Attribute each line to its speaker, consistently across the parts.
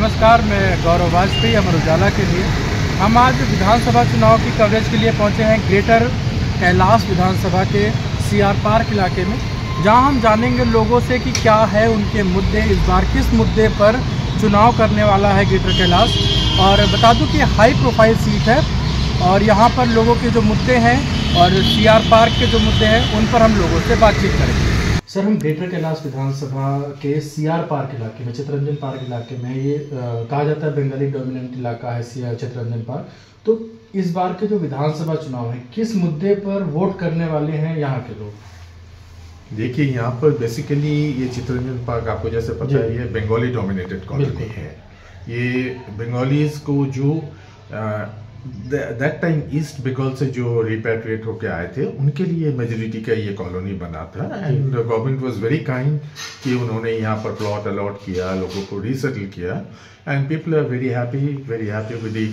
Speaker 1: नमस्कार, मैं गौरव वाजपेयी अमर उजाला के लिए। हम आज विधानसभा चुनाव की कवरेज के लिए पहुंचे हैं ग्रेटर कैलाश विधानसभा के सीआर पार्क इलाके में, जहां हम जानेंगे लोगों से कि क्या है उनके मुद्दे, इस बार किस मुद्दे पर चुनाव करने वाला है ग्रेटर कैलाश। और बता दूं कि हाई प्रोफाइल सीट है और यहाँ पर लोगों के जो मुद्दे हैं और सीआर पार्क के जो मुद्दे हैं उन पर हम लोगों से बातचीत करेंगे। सर, हम ग्रेटर कैलाश विधानसभा के सीआर पार्क इलाके में, चित्तरंजन पार्क इलाके में, ये कहा जाता है बंगाली डोमिनेंट इलाका है सीआर चित्तरंजन पार्क। तो इस बार के जो विधानसभा चुनाव है, किस मुद्दे पर वोट करने वाले हैं यहाँ के लोग?
Speaker 2: देखिए, यहाँ पर बेसिकली ये चित्तरंजन पार्क आपको जैसे पता है, ये बंगाली डोमिनेटेड कॉलोनी है। ये बंगालीज को जो दैट टाइम ईस्ट बंगाल से जो रिपैट्रिएट होके आए थे, उनके लिए मेजोरिटी का ये कॉलोनी बना था। And government was very kind कि उन्होंने यहाँ पर प्लॉट अलॉट किया, लोगों को रिसेटल किया। And people are very happy with the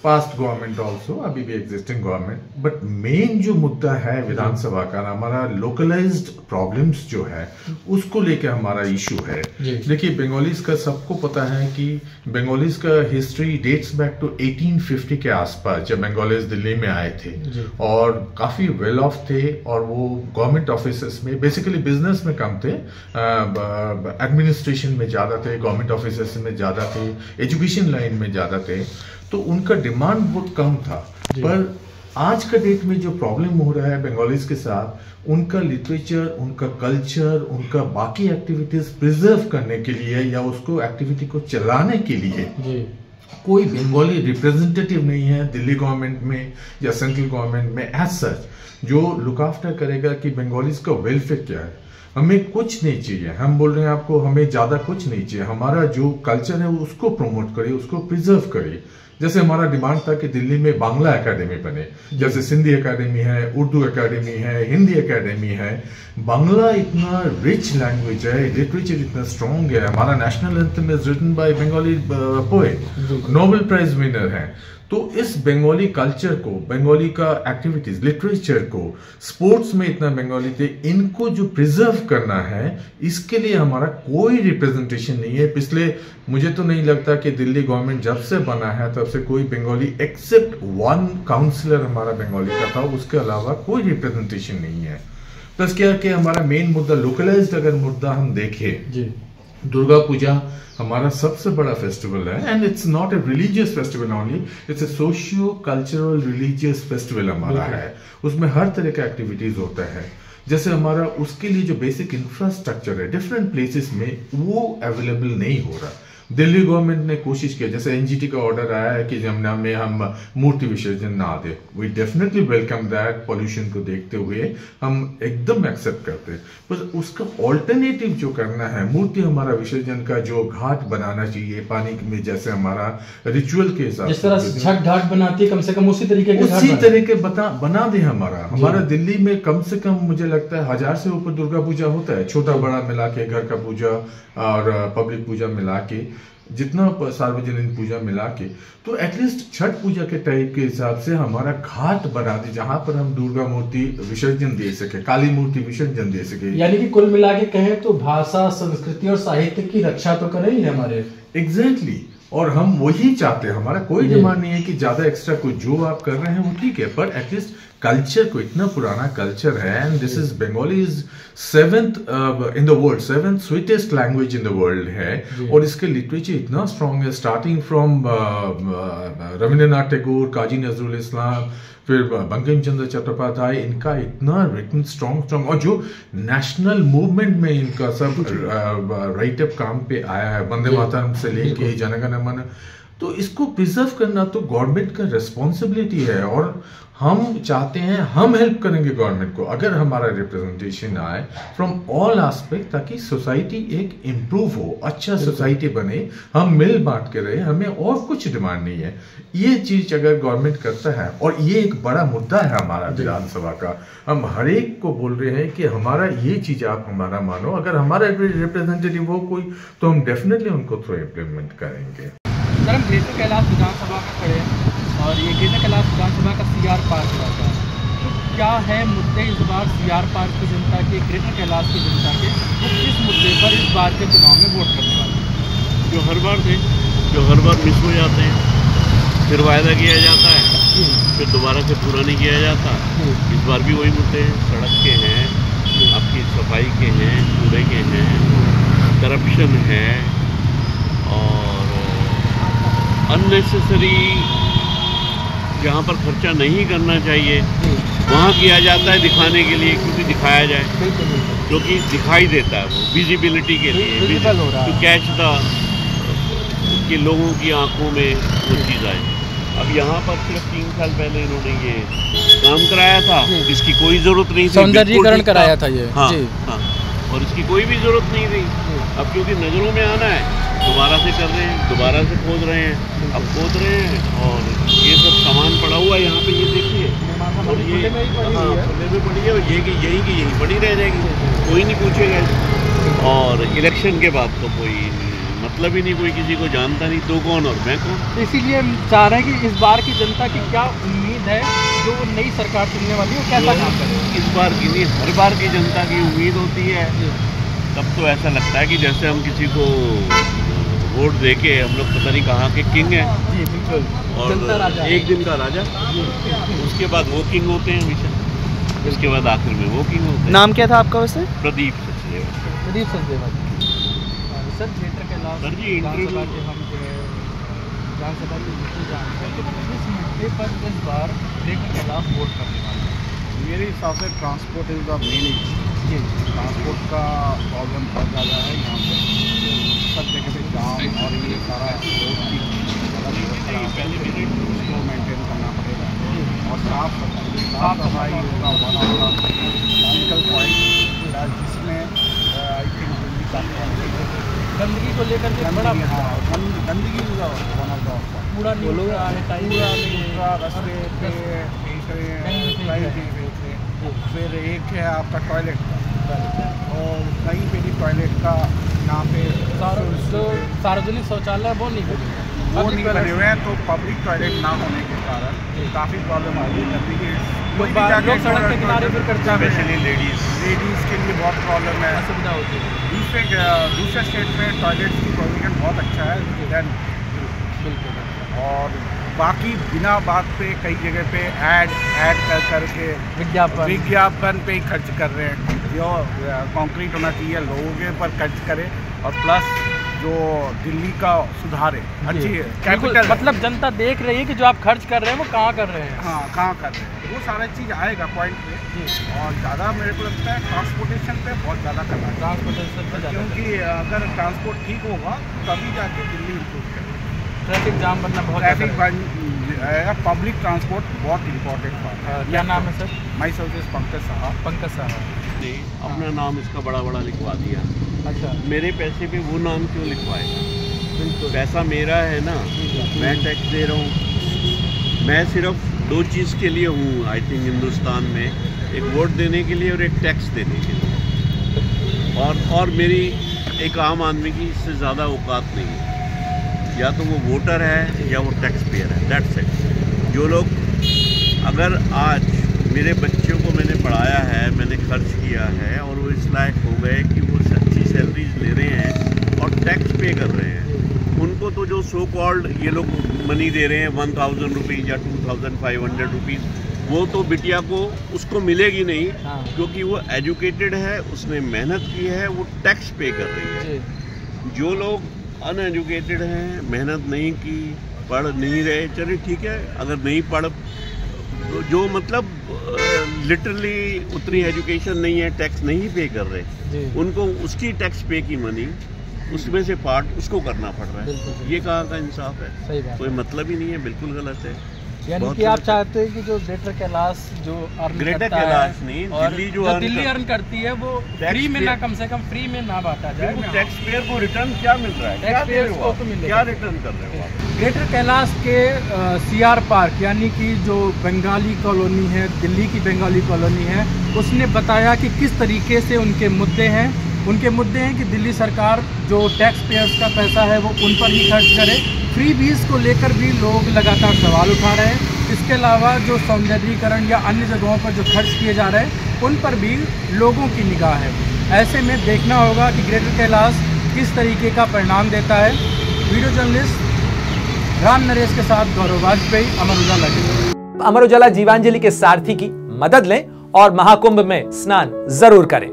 Speaker 2: past government also, अभी भी एग्जिस्टिंग गवर्नमेंट। बट मेन जो मुद्दा है विधानसभा का, हमारा लोकलाइज्ड प्रॉब्लम्स जो है, उसको लेके हमारा इशू है। देखिए, बंगालीज का सबको पता है कि बंगालीज का हिस्ट्री डेट्स बैक टू 1850 के आसपास, जब बंगालीज दिल्ली में आए थे और काफी वेल ऑफ थे और वो गवर्नमेंट ऑफिस में, बेसिकली बिजनेस में कम थे, एडमिनिस्ट्रेशन में ज्यादा थे, गवर्नमेंट ऑफिस में ज्यादा थे, एजुकेशन लाइन में ज्यादा थे। तो उनका डिमांड बहुत कम था। पर आज का डेट में जो प्रॉब्लम हो रहा है बंगालीज के साथ, उनका लिटरेचर, उनका कल्चर, उनका बाकी एक्टिविटीज प्रिजर्व करने के लिए या उसको एक्टिविटी को चलाने के लिए कोई बंगाली रिप्रेजेंटेटिव नहीं है दिल्ली गवर्नमेंट में या सेंट्रल गवर्नमेंट में एज सच, जो लुक आफ्टर करेगा कि बंगालीज का वेलफेयर क्या है। हमें कुछ नहीं चाहिए, हम बोल रहे हैं आपको, हमें ज्यादा कुछ नहीं चाहिए। हमारा जो कल्चर है उसको प्रमोट करिए, उसको प्रिजर्व करिए। जैसे हमारा डिमांड था कि दिल्ली में बांग्ला एकेडमी बने, जैसे सिंधी एकेडमी है, उर्दू एकेडमी है, हिंदी एकेडमी है। बांग्ला इतना रिच लैंग्वेज है, लिटरेचर इतना स्ट्रॉन्ग है। हमारा national anthem is written by Bengali poet, Nobel prize winner है। तो इस बंगाली कल्चर को, बंगाली का एक्टिविटीज, लिटरेचर को, स्पोर्ट्स में इतना बंगाली थे, इनको जो प्रिजर्व करना है, इसके लिए हमारा कोई रिप्रेजेंटेशन नहीं है। पिछले, मुझे तो नहीं लगता कि दिल्ली गवर्नमेंट जब से बना है तब से कोई बंगाली एक्सेप्ट वन काउंसिलर हमारा बंगाली का था, उसके अलावा कोई रिप्रेजेंटेशन नहीं है। प्लस क्या कि हमारा मेन मुद्दा, लोकलाइज्ड अगर मुद्दा हम देखें, दुर्गा पूजा हमारा सबसे बड़ा फेस्टिवल है। And it's not a religious festival only, it's a socio cultural religious festival हमारा है। उसमें हर तरह का एक्टिविटीज होता है। जैसे हमारा उसके लिए जो बेसिक इंफ्रास्ट्रक्चर है डिफरेंट प्लेसेस में, वो अवेलेबल नहीं हो रहा। दिल्ली गवर्नमेंट ने कोशिश किया, जैसे एनजीटी का ऑर्डर आया है कि जमुना में हम मूर्ति विसर्जन ना दे। We definitely welcome that. Pollution को देखते हुए हम एकदम एक्सेप्ट करते हैं, पर उसका ऑल्टरनेटिव जो करना है, मूर्ति हमारा विसर्जन का जो घाट बनाना चाहिए पानी में, जैसे हमारा रिचुअल के हिसाब
Speaker 1: जिस तरह छठ घाट बनाती है, कम से कम उसी तरीके
Speaker 2: बना दे। हमारा दिल्ली में कम से कम मुझे लगता है 1000 से ऊपर दुर्गा पूजा होता है, छोटा बड़ा मिला के, घर का पूजा और पब्लिक पूजा मिला के, जितना सार्वजनिक पूजा मिला के। तो एटलीस्ट छठ पूजा के टाइप के हिसाब से हमारा घाट बना दे, जहां पर हम दुर्गा मूर्ति विसर्जन दे सके, काली मूर्ति विसर्जन दे सके।
Speaker 1: यानी कि कुल मिला के कहें तो भाषा, संस्कृति और साहित्य की रक्षा तो करे ही हमारे।
Speaker 2: एग्जैक्टली। और हम वही चाहते हैं, हमारा कोई डिमांड नहीं है कि ज्यादा एक्स्ट्रा कुछ जो आप कर रहे हैं वो ठीक है, पर एटलीस्ट कल्चर को, इतना पुराना कल्चर है। And this is Bengali is 7th in the world, 7th sweetest language in the world है। और इसके लिटरेचर इतना स्ट्रॉन्ग है, स्टार्टिंग फ्रॉम रविंद्रनाथ टैगोर, काजी नजरुल इस्लाम, फिर बंकिम चंद्र चट्टोपाध्याय, इनका इतना रिटन स्ट्रॉन्ग। और जो नेशनल मूवमेंट में इनका सब राइट अप काम पे आया है, वंदे मातरम से लेके जनगण मन, तो इसको प्रिजर्व करना तो गवर्नमेंट का रिस्पॉन्सिबिलिटी है। और हम चाहते हैं, हम हेल्प करेंगे गवर्नमेंट को अगर हमारा रिप्रेजेंटेशन आए फ्रॉम ऑल एस्पेक्ट, ताकि सोसाइटी एक इम्प्रूव हो, अच्छा सोसाइटी बने, हम मिल बांट के रहे। हमें और कुछ डिमांड नहीं है। ये चीज अगर गवर्नमेंट करता है, और ये एक बड़ा मुद्दा है हमारा विधानसभा का, हम हर एक को बोल रहे हैं कि हमारा ये चीज आप हमारा मानो। अगर हमारा रिप्रेजेंटेटिव हो कोई, तो हम डेफिनेटली उनको थ्रू इम्प्लीमेंट करेंगे।
Speaker 1: सर, हम ग्रेटर कैलाश विधानसभा में खड़े हैं और ये ग्रेटर कैलाश विधानसभा का सीआर पार्क रहता है। तो क्या है मुद्दे इस बार सीआर पार्क की जनता के, ग्रेटर कैलाश की जनता के, वो किस मुद्दे पर इस बार के चुनाव में वोट करने वाले?
Speaker 3: जो हर बार थे, जो बार मिस हो जाते हैं, फिर वायदा किया जाता है, फिर दोबारा से पूरा नहीं किया जाता। इस बार भी वही मुद्दे हैं, सड़क के हैं, आपकी सफाई के हैं, कूड़े के हैं, करप्शन है और अननेसेसरी जहाँ पर खर्चा नहीं करना चाहिए वहाँ किया जाता है दिखाने के लिए, क्योंकि दिखाया जाए, क्योंकि दिखाई देता है वो विजिबिलिटी के लिए, टू कैच द कि लोगों की आंखों में वो चीज़ आए। अब यहाँ पर सिर्फ 3 साल पहले इन्होंने ये काम कराया था, इसकी कोई ज़रूरत नहीं थी,
Speaker 1: सौंदर्यीकरण कराया था ये।
Speaker 3: हाँ हाँ, और इसकी कोई भी ज़रूरत नहीं थी। अब क्योंकि नज़रों में आना है, दोबारा से कर रहे हैं, दोबारा से खोद रहे हैं, अब खोद रहे हैं और ये सब सामान पड़ा हुआ है यहाँ पे, ये देखिए, और ये हाँ खुले में पड़ी है, और ये कि यही पड़ी रह जाएगी, कोई नहीं पूछेगा। और इलेक्शन के बाद तो कोई मतलब ही नहीं, कोई किसी को जानता नहीं, तो कौन और मैं कौन।
Speaker 1: इसीलिए हम चाह रहे हैं कि इस बार की जनता की क्या उम्मीद है, जो नई सरकार चुनने वाली है, कैसा काम करें।
Speaker 3: इस बार की नहीं, हर बार की जनता की उम्मीद होती है। तब तो ऐसा लगता है कि जैसे हम किसी को वोट दे के हम लोग पता नहीं कहाँ के किंग हैं,
Speaker 1: जी बिल्कुल,
Speaker 3: और एक दिन का राजा, उसके बाद वो किंग होते हैं हमेशा, उसके बाद आखिर में वो किंग होते हैं।
Speaker 4: नाम क्या था आपका वैसे?
Speaker 3: प्रदीप सचदेवा।
Speaker 1: प्रदीप सचदेवा सर, थिएटर के अलावा
Speaker 3: सर जी
Speaker 1: विधानसभा के हम जो है विधानसभा के मुद्दे जानते हैं, लेकिन इस मुद्दे पर इस बार थिएटर के खिलाफ वोट करने वाले हैं।
Speaker 5: मेरे हिसाब से transport is the main issue.
Speaker 1: जी,
Speaker 5: ट्रांसपोर्ट का प्रॉब्लम बहुत ज़्यादा है यहाँ पे, सब जगह पे जाम और ये सारा रोड की उसको मेंटेन करना पड़ेगा, और साफ सफाई होगा one of the critical point, जिसमें आई थिंक दिल्ली काफ़ी
Speaker 1: गंदगी को लेकर के बड़ा
Speaker 5: गंदगी वन ऑफ द
Speaker 1: कूड़ा नहीं उड़ रहा है, टाइम
Speaker 5: रास्ते पे फिर एक है आपका टॉयलेट का, और कहीं पे भी टॉयलेट का यहाँ पे
Speaker 1: जो सार्वजनिक शौचालय वो नहीं बने,
Speaker 5: वो नहीं बने हुए हैं, तो पब्लिक टॉयलेट ना होने के कारण काफ़ी प्रॉब्लम आ रही है। गंदगी
Speaker 1: लोग सड़क के किनारे पर करते हैं,
Speaker 5: स्पेशली लेडीज़ के लिए बहुत प्रॉब्लम है,
Speaker 1: असुविधा होती है।
Speaker 5: दूसरे स्टेट में टॉयलेट की प्रोविजन बहुत अच्छा है देन,
Speaker 1: बिल्कुल,
Speaker 5: और बाकी बिना बात पे कई जगह पे ऐड कर करके विज्ञापन पे ही खर्च कर रहे हैं। जो कंक्रीट होना चाहिए लोगों के ऊपर खर्च करे, और प्लस जो दिल्ली का सुधारे, अच्छी कैपिटल,
Speaker 1: मतलब जनता देख रही है कि जो आप खर्च कर रहे हैं वो कहाँ कर रहे हैं।
Speaker 5: हाँ, कहाँ कर रहे हैं, वो सारा चीज़ आएगा पॉइंट पे। और ज़्यादा मेरे को लगता है ट्रांसपोर्टेशन पे बहुत ज़्यादा करना है,
Speaker 1: ट्रांसपोर्टेशन पे,
Speaker 5: क्योंकि अगर ट्रांसपोर्ट ठीक होगा तभी जाके दिल्ली इम्प्रूव करेगी।
Speaker 1: ट्रैफिक जाम बनना बहुत
Speaker 5: पब्लिक ट्रांसपोर्ट बहुत इम्पोर्टेंट बात है।
Speaker 1: क्या नाम है सर?
Speaker 5: माई सर्विस पंकज साहब
Speaker 3: ने अपना नाम इसका बड़ा लिखवा दिया।
Speaker 1: अच्छा,
Speaker 3: मेरे पैसे पे वो नाम क्यों लिखवाएगा?
Speaker 1: बिल्कुल,
Speaker 3: पैसा मेरा है ना, मैं टैक्स दे रहा हूँ। मैं सिर्फ 2 चीज़ के लिए हूँ आई थिंक हिंदुस्तान में, एक वोट देने के लिए और एक टैक्स देने के लिए, और मेरी एक आम आदमी की इससे ज़्यादा औकात नहीं है। या तो वो वोटर है या वो टैक्स पेयर है, दैट्स इट। जो लोग, अगर आज मेरे बच्चों को मैंने पढ़ाया है, मैंने खर्च किया है और वो इस लायक हो गए कि वो अच्छी सैलरीज ले रहे हैं और टैक्स पे कर रहे हैं, उनको तो जो सो कॉल्ड ये लोग मनी दे रहे हैं 1000 रुपीज़ या 2500 रुपीज़, वो तो बिटिया को उसको मिलेगी नहीं, क्योंकि वो एजुकेटेड है, उसने मेहनत की है, वो टैक्स पे कर रही है। जो लोग अनएजुकेटेड हैं, मेहनत नहीं की, पढ़ नहीं रहे, चलिए ठीक है, अगर नहीं पढ़, जो मतलब लिटरली उतनी एजुकेशन नहीं है, टैक्स नहीं पे कर रहे, उनको उसकी टैक्स पे की मनी, उसमें से पार्ट उसको करना पड़ रहा है। ये कहाँ का इंसाफ है?
Speaker 1: सही बात,
Speaker 3: कोई मतलब ही नहीं है, बिल्कुल गलत है।
Speaker 1: यानी कि आप चाहते हैं कि जो ग्रेटर कैलाश जो
Speaker 3: ग्रेटर कैलाश नहीं, दिल्ली जो
Speaker 1: दिल्ली अर्न करती है वो फ्री में ना, कम से कम फ्री में ना बांटा जाए।
Speaker 3: टैक्स पेयर को रिटर्न क्या मिल रहा है?
Speaker 1: टैक्स पेयर को तो मिलेगा,
Speaker 3: क्या रिटर्न कर रहे हो आप?
Speaker 1: ग्रेटर कैलाश के CR पार्क यानी कि जो बंगाली कॉलोनी है, दिल्ली की बंगाली कॉलोनी है, उसने बताया कि किस तरीके से उनके मुद्दे हैं। उनके मुद्दे हैं कि दिल्ली सरकार जो टैक्स पेयर्स का पैसा है वो उन पर ही खर्च करे। फ्री बीज को लेकर भी लोग लगातार सवाल उठा रहे हैं। इसके अलावा जो सौंदर्यीकरण या अन्य जगहों पर जो खर्च किए जा रहे हैं उन पर भी लोगों की निगाह है। ऐसे में देखना होगा कि ग्रेटर कैलाश किस तरीके का परिणाम देता है। वीडियो जर्नलिस्ट राम नरेश के साथ गौरव वाजपेयी, अमर उजाला के लिए।
Speaker 4: अमर उजाला जीवांजलि के सारथी की मदद लें और महाकुंभ में स्नान जरूर करें।